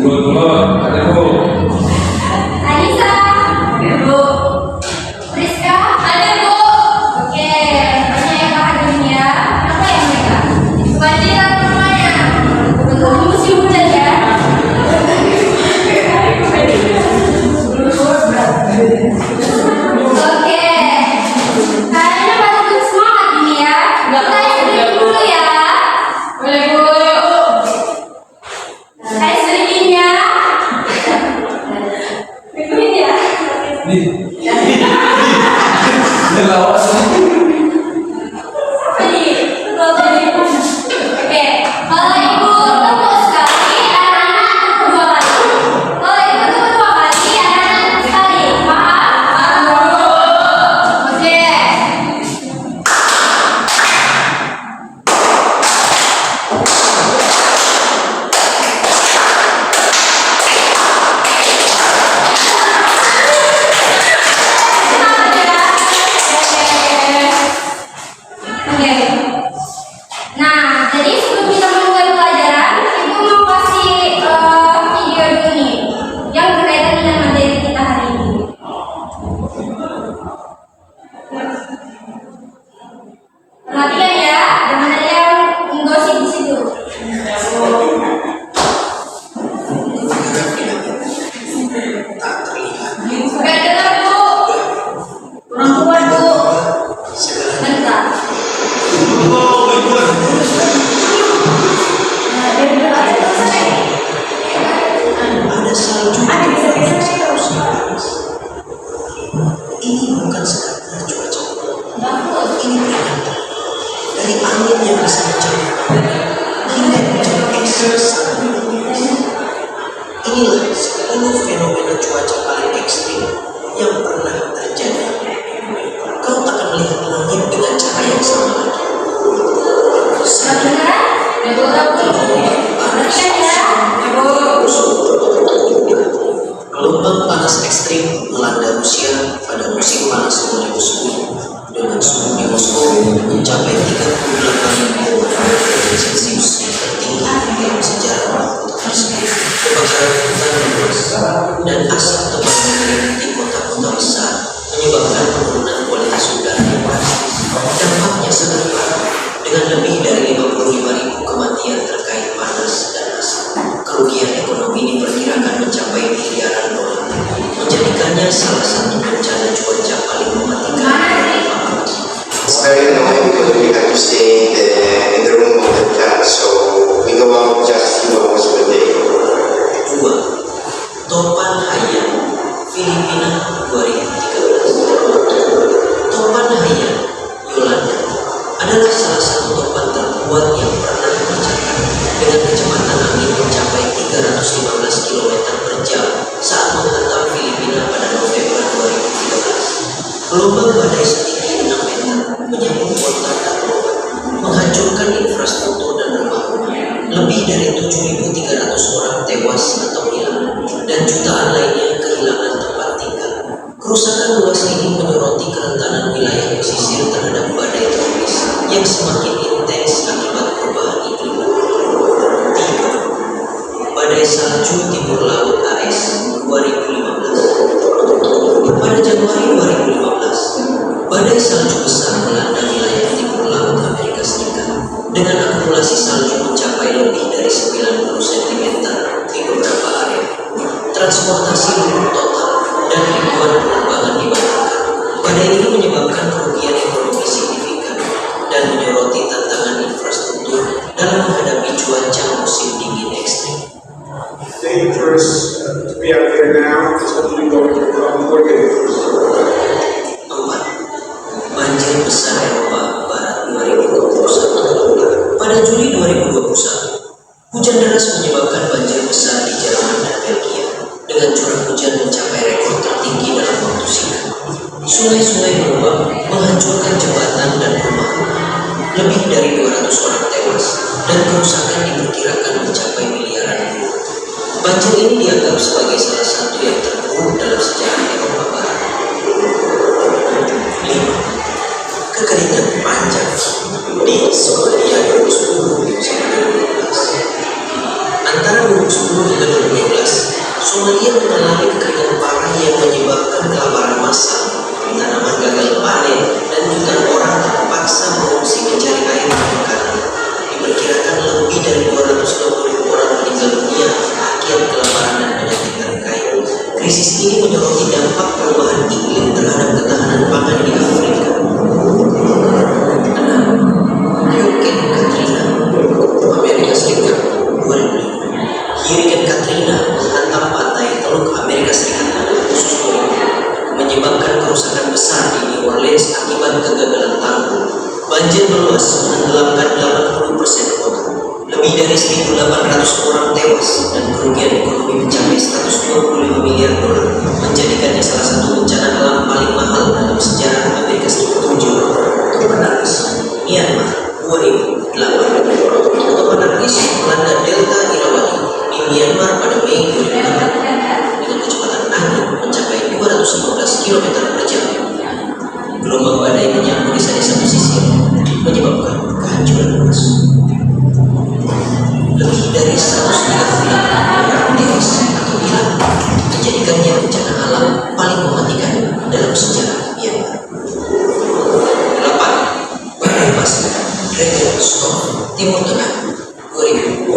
Mulut-mulut, ada Bu. Anissa, ada Bu. Rizka, ada Bu. Oke, banyak yang bahagia ya. Apa ya mereka? Kebanjiran rumahnya. Betul, musim hujan ya. Oke, kayaknya pada semangat ini ya. Kita istirahat dulu ya. Boleh Bu. Saya sedikit ya. Ikutin ya. Nih. Ini lawan. Oke, kalau ibu temu sekali, anak-anak temu dua kali. Kalau ibu temu dua kali, anak-anak sekali. Paham? Oke. Oke. Nah, jadi sebelum kita memulai pelajaran, ibu mau kasih video dulu nih yang berkaitan dengan materi kita hari ini. Perhatikan ya, jangan ada yang menggosip di situ. Sudah dengar Bu? Kurang kuat Bu. Bentar. Ada salju. Ini bukan sekadar cuaca. Ini peringatan dari angin yang bisa mencapai hingga hujan es sangat deras. Inilah 10 fenomena cuaca paling ekstrim yang pernah terjadi. Kau akan melihat langit dengan cara yang sama lagi. Benar? Perhatikan ya. Gelombang panas ekstrim melanda Rusia pada musim panas 2010 dengan suhu di Moskow mencapai 38.000 derajat Celcius yang tertinggi dalam sejarah tersebut. Kebakaran hutan luas dan asap tebal mengelilingi di kota-kota besar menyebabkan penurunan kualitas udara yang drastis. Dampaknya sangat parah dengan lebih dari 55.000 kematian terkait panas dan asap. Kerugian ekonomi diperkirakan mencapai miliaran dolar, menjadikannya salah satu bencana cuaca paling mematikan. It's very annoying because we have to stay in the room of the class, so we go out just 2 hours per day. 2. Topan Haiyan, Filipina 2013. Topan Haiyan, Yolanda adalah salah satu topan terkuat yang pernah tercatat dengan kecepatan angin mencapai 315 km per jam saat menghantam Filipina pada November 2013. Gelombang badai setinggi 6 meter menyambut kota Tacloban, menghancurkan infrastruktur dan rumah-rumah. Lebih dari 7.300 orang tewas atau hilang, dan jutaan lainnya kehilangan tempat tinggal. Kerusakan luas ini menyoroti kerentanan wilayah pesisir terhadap badai tropis yang semakin intens akibat perubahan iklim. 3. Badai salju timur laut AS 2015. Pada Januari 2015, badai salju besar melanda wilayah timur laut Amerika Serikat dengan akumulasi salju mencapai lebih dari 90 cm di beberapa area. Transportasi lumpuh total dan ribuan penerbangan dibatalkan. Badai ini menyebabkan kerugian ekonomi signifikan dan menyoroti tantangan infrastruktur dalam menghadapi cuaca musim dingin ekstrim. Dangerous to be out there now. It's only going to become more dangerous. 4. Banjir besar Eropa Barat 2021. Pada Juli 2021, hujan deras menyebabkan banjir besar di Jerman dan Belgia dengan curah hujan mencapai rekor tertinggi dalam waktu singkat. Sungai-sungai meluap, menghancurkan jembatan dan rumah-rumah. Lebih dari 200 orang tewas dan kerusakan diperkirakan mencapai miliaran euro. Banjir ini dianggap sebagai salah satu yang terburuk dalam sejarah Eropa Barat. 5. Kekeringan panjang di Somalia 2010 sampai 2012. Antara 2010 hingga 2012, Krisis ini menyoroti dampak perubahan iklim terhadap ketahanan pangan di Afrika. 6. Hurricane Katrina, Amerika Serikat 2005. Hurricane Katrina menghantam pantai Teluk Amerika Serikat pada Agustus 2000, menyebabkan kerusakan besar di New Orleans akibat kegagalan tanggul. Banjir meluas menenggelamkan 80% kota. Lebih dari 1.800 orang tewas dan kerugian ekonomi mencapai 125 miliar dolar, menjadikannya salah satu bencana alam paling mahal dalam sejarah Amerika Serikat. 7. Topanarkis Myanmar 2008. Topanarkis melanda delta Irrawaddy di Myanmar pada Mei 2008 dengan kecepatan angin mencapai 215 km per jam. Gelombang badai menyapu desa-desa pesisir, menyebabkan kehancuran luas. Lebih dari 130 orang tewas atau hilang, menjadikannya bencana alam paling mematikan dalam sejarah Myanmar. 8. Badai pasir Dragon Storm Timur Tengah 2020.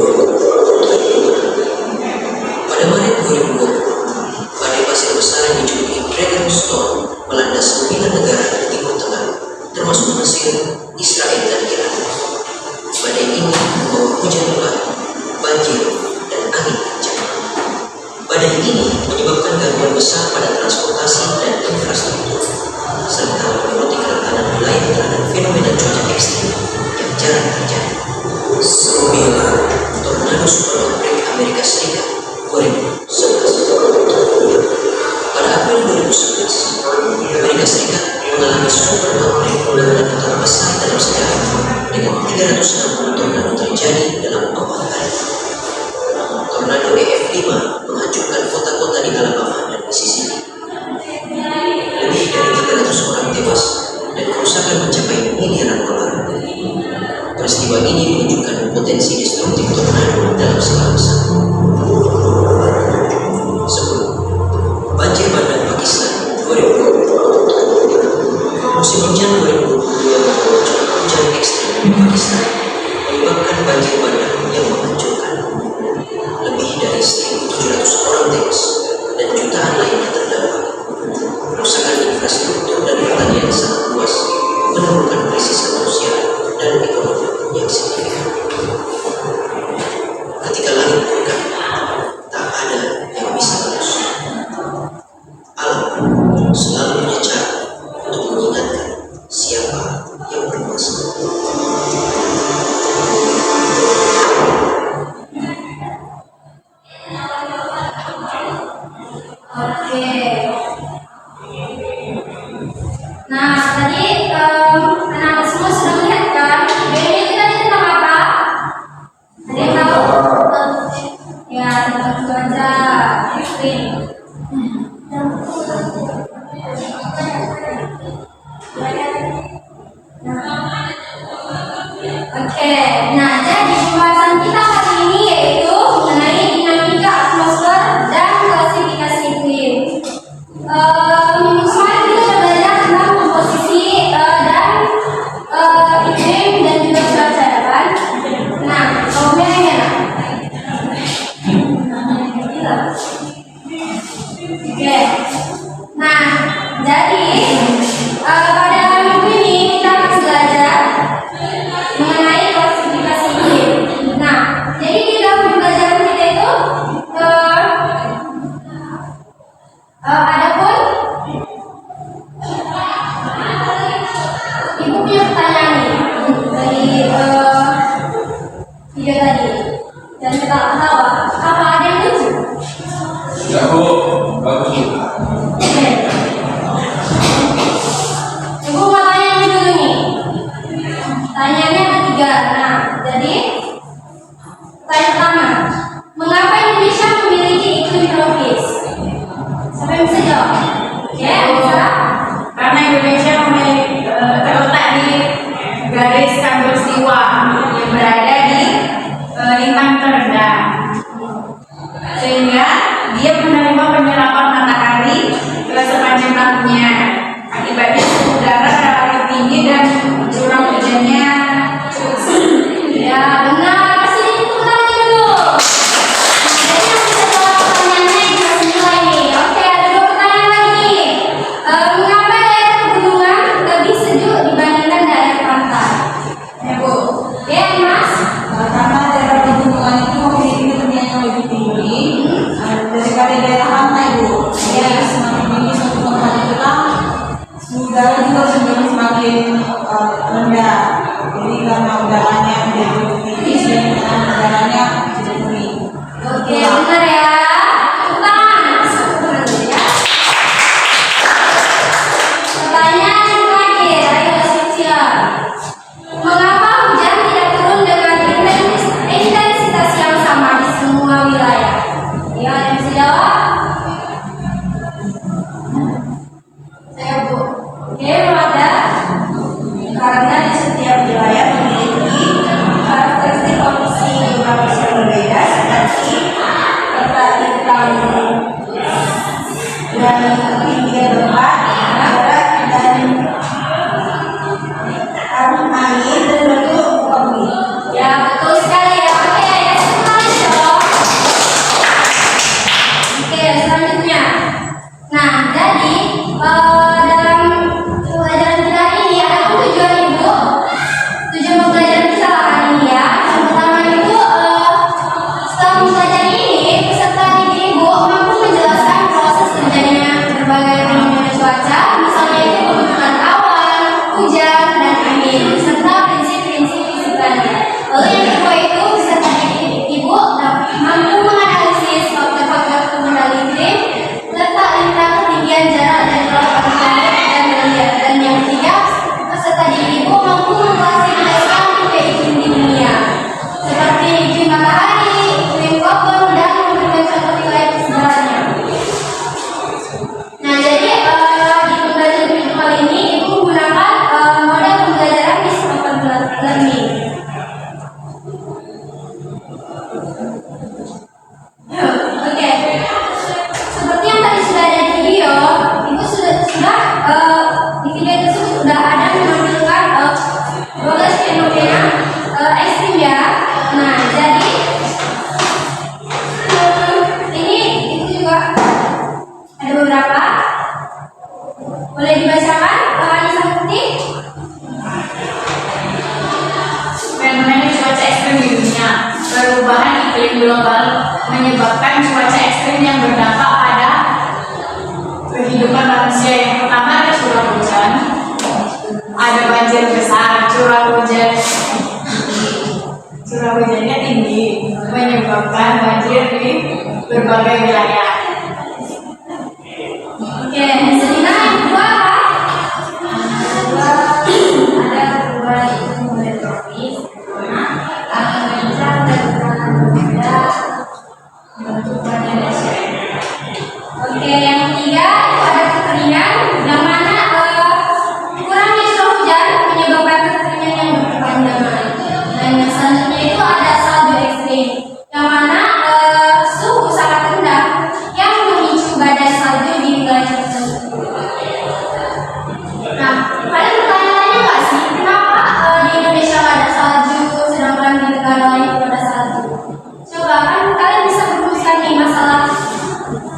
Pada Maret 2020, badai pasir besar yang dijuluki Dragon Storm melanda 9 negara di Timur Tengah, termasuk Mesir, Israel, dan Iran. Badai ini membawa hujan lebat, banjir, dan angin kencang. Badai ini menyebabkan gangguan besar pada transportasi dan infrastruktur, serta menyoroti kerentanan wilayah terhadap fenomena cuaca ekstrim yang jarang terjadi. 9. Tornado Superbreak Amerika Serikat 2011. Pada April 2011, Amerika Serikat mengalami superbreak tornado terbesar dalam sejarah dengan 360 tornado terjadi dalam 4 hari. Tornado EF5 menghancurkan kota-kota di Alabama dan Mississippi. Lebih dari 300 orang tewas dan kerusakan mencapai miliaran dolar. Peristiwa ini menunjukkan potensi destruktif tornado dalam skala besar. 10. Banjir bandang Pakistan 2020. Musim hujan 2022 membawa hujan ekstrim di Pakistan, menyebabkan banjir bandang yang menghancurkan. Lebih dari 1.700 orang tewas dan jutaan lainnya terdampak. Kerusakan infrastruktur dan pertanian sangat luas, menimbulkan krisis kemanusiaan dan ekonomi yang signifikan. Ketika langit bukan, tak ada yang bisa terus. Alam selalu punya cara untuk mengingatkan siapa yang berkuasa. Oke. Nah, tadi anak semua sudah melihat kan? Ini kita tentang apa? Ada yang tahu? Ya, tentang cuaca ekstrim. Oke, nah jadi pembahasan kita hari ini yaitu mengenai dinamika atmosfer dan klasifikasi iklim. Kemarin kita sudah belajar tentang komposisi dan iklim dan juga cuaca, ya kan? Nah, problemnya Oke. Nah, jadi pada minggu ini kita akan belajar mengenai klasifikasi iklim. Nah, jadi di dalam pembelajaran kita itu ada pun Ibu punya pertanyaan nih dari video tadi, dan kita tahu apa ada yang lucu? Ya Bu, bagus Bu. Oke. Ibu mau tanya dulu nih. Tanyanya ada 3. Nah, jadi tanya pertama, mengapa Indonesia memiliki iklim tropis? Siapa yang bisa jawab? Ya, bisa. Karena Indonesia terletak di garis khatulistiwa yang berada di lintang terendah, sehingga dia menerima penyerapan matahari ke sepanjang tahunnya. Akibatnya suhu udara relatif tinggi dan curah hujannya cukup. Ya, benar. Kasih tepuk tangan dulu. Nah, jadi yang bisa jawab pertanyaannya yang dikasih nilai nih. Oke, Oke, seperti yang tadi sudah ada di video, itu sudah di video tersebut sudah ada menampilkan 12 fenomena ekstrim ya. Nah, jadi ini itu juga ada beberapa. Boleh dibacakan Anissa Mukti? Fenomena cuaca ekstrim di dunia. Perubahan iklim global menyebabkan cuaca ekstrim yang berdampak pada kehidupan manusia. Yang pertama ada curah hujan, ada banjir besar. Curah hujannya tinggi, menyebabkan banjir di berbagai wilayah. Oke, selanjutnya yang kedua apa? Ada perubahan iklim mulai tropis, angin kencang dan rendah bentuk badan dasar. Oke, yang ketiga itu ada kekeringan, yang mana kurangnya curah hujan menyebabkan kekeringan yang berkepanjangan. Dan yang selanjutnya itu ada salju ekstrim, yang mana suhu sangat rendah yang memicu badai salju di wilayah tertentu. Nah, kalian bertanya-tanya nggak sih kenapa di Indonesia nggak ada salju, sedangkan di negara lain itu ada salju? Coba kan kalian bisa merumuskan nih masalah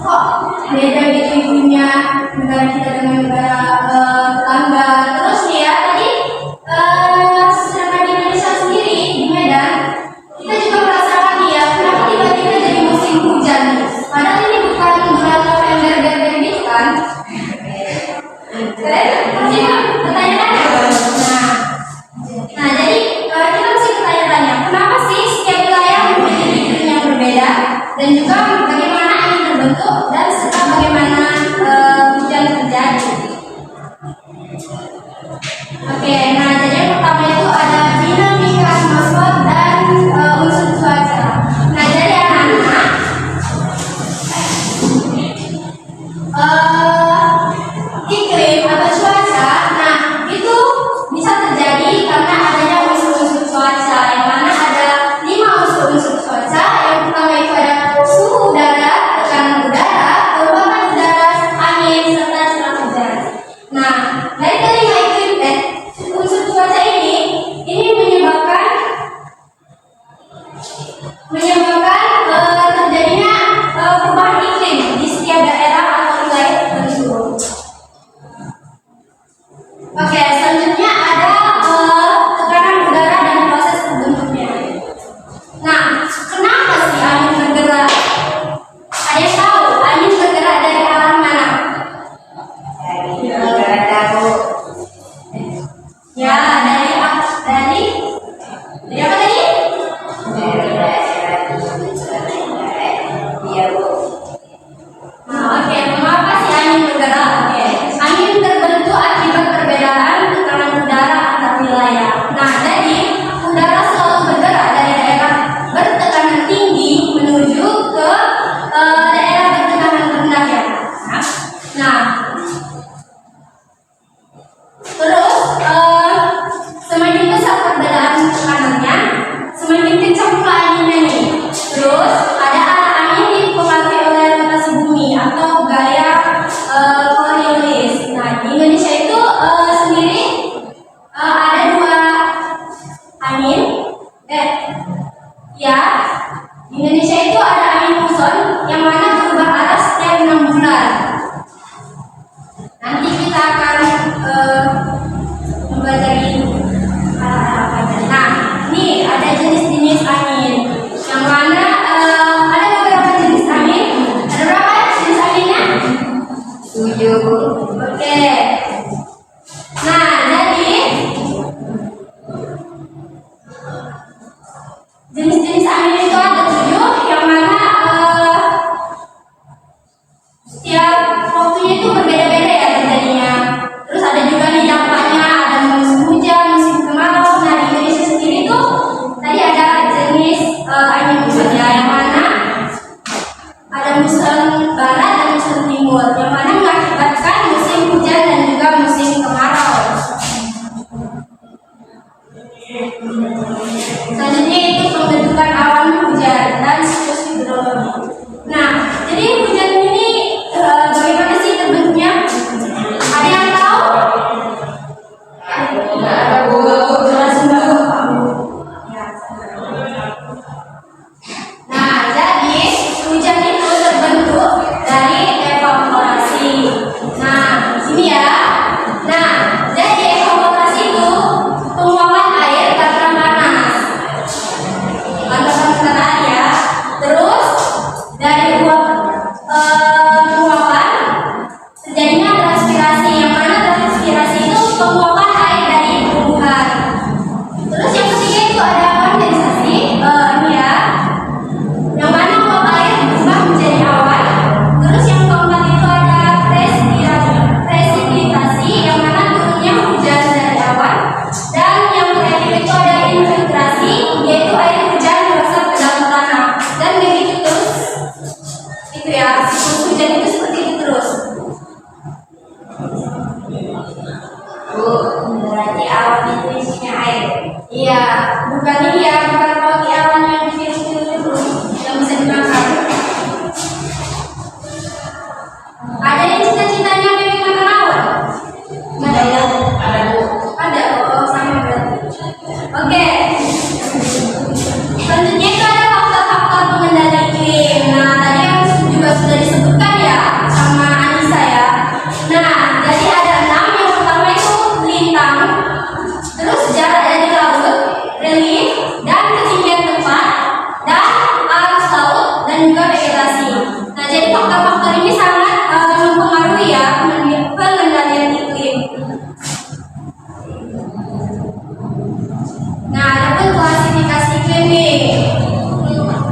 kok beda gitu iklimnya negara kita dengan negara tetangga. Terus nih ya tadi sedangkan di Indonesia sendiri di Medan kita juga merasakan nih ya kenapa tiba-tiba jadi musim hujan nih? Padahal ini bukan bulan November gitu kan? Kalian pasti bertanya-tanya. Nah jadi kita mesti bertanya-tanya kenapa sih setiap wilayah memiliki iklim yang berbeda dan juga bagaimana angin terbentuk dan serta bagaimana hujan terjadi. Oke, nah jadi yang pertama itu ada dinamika atmosfer dan unsur cuaca. Nah jadi anak-anak iklim atau cuaca, nah itu bisa terjadi karena adanya unsur-unsur cuaca, yang mana ada 5 unsur-unsur cuaca. Yang pertama itu ada suhu udara, tekanan udara, kelembapan udara, angin, serta curah hujan. Nah, dari kelima unsur cuaca ini menyebabkan terjadinya perubahan iklim di setiap daerah atau wilayah tertentu. Oke, selanjutnya ada tekanan udara dan proses terbentuknya. Nah, kenapa sih angin bergerak? Ada yang tahu angin bergerak dari arah mana? Dari jauh. Ya, dari apa tadi? Nah, oke, mengapa sih angin bergerak? Oke, angin terbentuk akibat perbedaan tekanan udara antar wilayah. Nah, jadi udara selalu bergerak dari daerah bertekanan tinggi menuju ke daerah bertekanan rendah ya. Nah, terus semakin besar perbedaan tekanannya, semakin kencang pula anginnya nih. Terus ada arah angin dipengaruhi oleh rotasi bumi atau gaya Coriolis. Nah, di Indonesia itu sendiri ada 2 angin. Ya, di Indonesia itu ada angin muson yang mana berubah arah setiap 6 bulan. Nanti kita akan mempelajari apa aja. Nah, ini ada jenis-jenis angin. Yang mana ada beberapa jenis angin. Ada berapa jenis anginnya? 7. Oke. Nah, jadi jenis-jenis angin itu ada 7, yang mana setiap waktunya itu berbeda-beda ya terjadinya. Terus ada juga nih dampaknya, ada musim hujan, musim kemarau. Nah, di Indonesia sendiri tuh tadi ada jenis angin muson ya, yang mana ada muson barat dan muson timur, yang mana mengakibatkan musim ya, siklus hujan itu seperti itu terus. Bu, berarti awan itu isinya air. Iya, bukan ini ya, bukan roti awan yang kecil-kecil itu yang bisa dimakan. Ada yang cita-citanya pengen makan awan? Nggak ada ya? Ada Bu. Ada, oh sama berarti. Oke. Selanjutnya itu ada faktor-faktor pengendali iklim. Nah, tadi yang juga sudah disebutkan ya sama Anissa ya. Nah, jadi ada 6. Yang pertama itu lintang, terus jarak dari laut, relief, dan ketinggian tempat, dan arus laut, dan juga vegetasi. Nah, jadi faktor-faktor ini sangat mempengaruhi ya pengendalian iklim. Nah, ada pun klasifikasi iklim nih.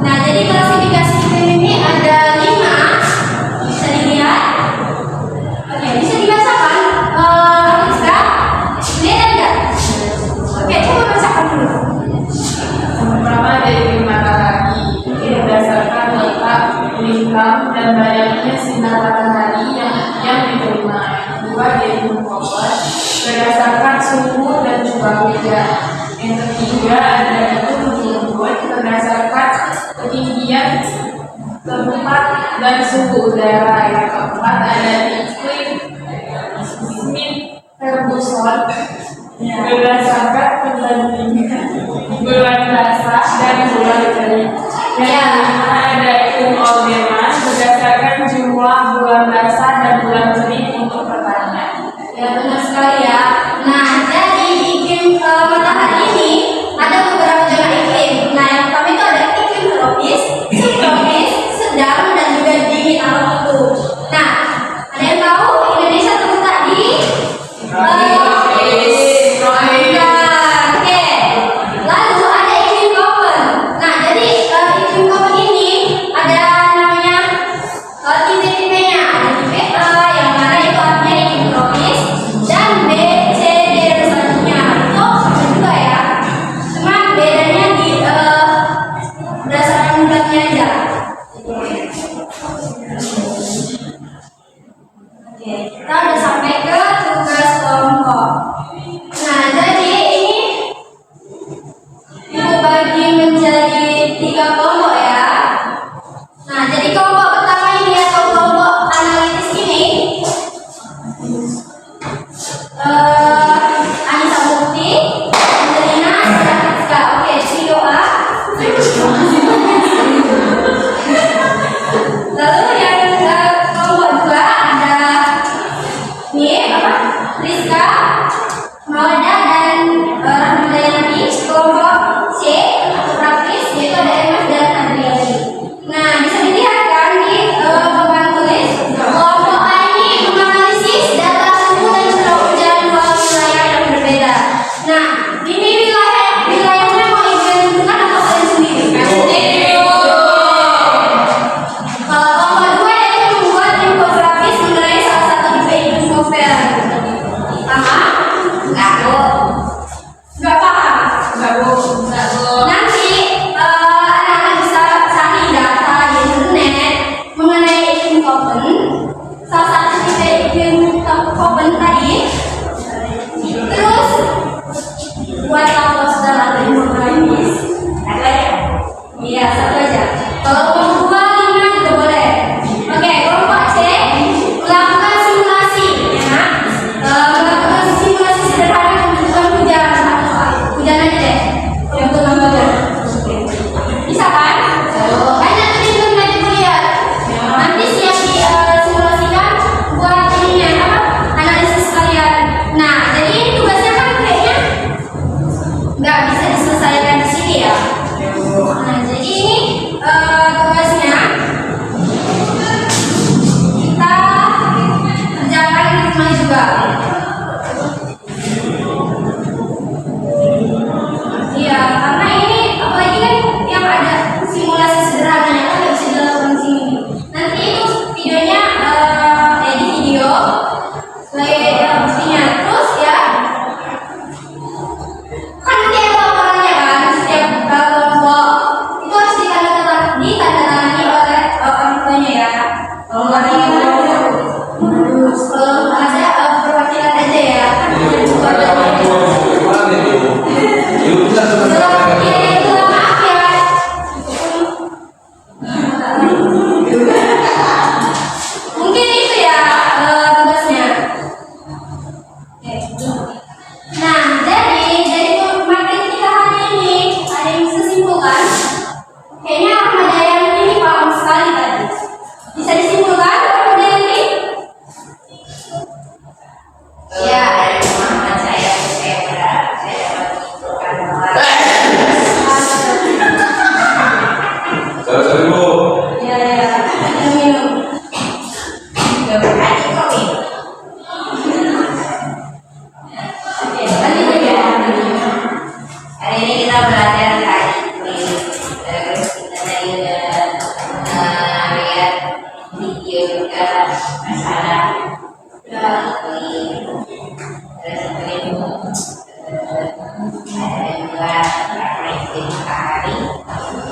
Nah, jadi klasifikasi iklim ini ada 5. Bisa dilihat. Oke, bisa dibacakan. Rizka, lihat enggak? Oke, coba bacakan dulu. Yang pertama ada iklim matahari, berdasarkan letak, lingkar, dan banyaknya sinar matahari yang diterima. Yang kedua ada iklim koper, berdasarkan suhu dan curah hujan. Yang ketiga ada iklim embun, berdasarkan ketinggian tempat dan suhu udara. Yang keempat ada iklim terbuson, berdasarkan perbandingan bulan basah dan bulan kering. Yang kelima ada iklim Aldebaran, berdasarkan jumlah bulan basah dan bulan kering untuk pertanian. Ya, benar sekali ya. Nah, jadi iklim matahari ini ada beberapa zona iklim. Nah, yang pertama itu ada iklim tropis, subtropis, sedang, dan juga dingin atau kutub. Nah, ada yang tahu Indonesia terletak di tropis. Oke. Lalu ada iklim koppen. Nah, jadi iklim koppen ini ada namanya tipe-tipenya. Ada Mungkin itu ya tugasnya. Nah, dari materi kita hari ini ada yang bisa simpulkan? Kayaknya ada yang ini paham sekali tadi. Bisa disimpulkan ada yang ini? Ya, dari pemahaman saya berat, saya dapat menyimpulkan bahwa Salah dulu. ya, minum. Gak berani kopi. Oke, lanjut ya. Hari ini kita belajar teknik. Terus kita tadi udah lihat video juga masalah teknik. Terus itu ada juga praktek hari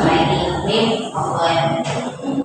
lagi tim offline.